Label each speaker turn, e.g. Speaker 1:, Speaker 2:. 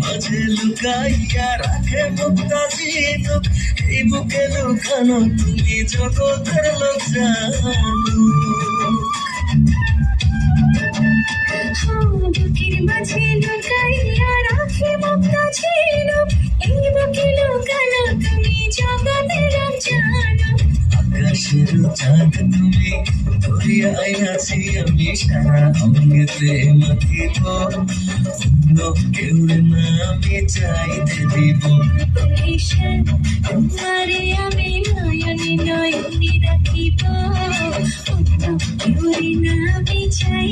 Speaker 1: মাঝে লুকাইয়া রাখে মুক্তা ঝিনুক, এই বুকে লুকানো তুমি জগতের লোক জানো।
Speaker 2: বুকের মাঝে লুকাইয়া রাখে মুক্তা ঝিনুক, এই বুকে লুকানো তুমি জগতের লোক জানো।
Speaker 1: আকাশের চাঁদ তুমি, ধরিয়াই আছি আমি সারা অঙ্গেতে মাখিব, অন্য কেউ না আমি চাইতে দিব।
Speaker 2: তোমারে আমি নয়নে নয়নে রাখিব, অন্য কেউ না আমি চাই।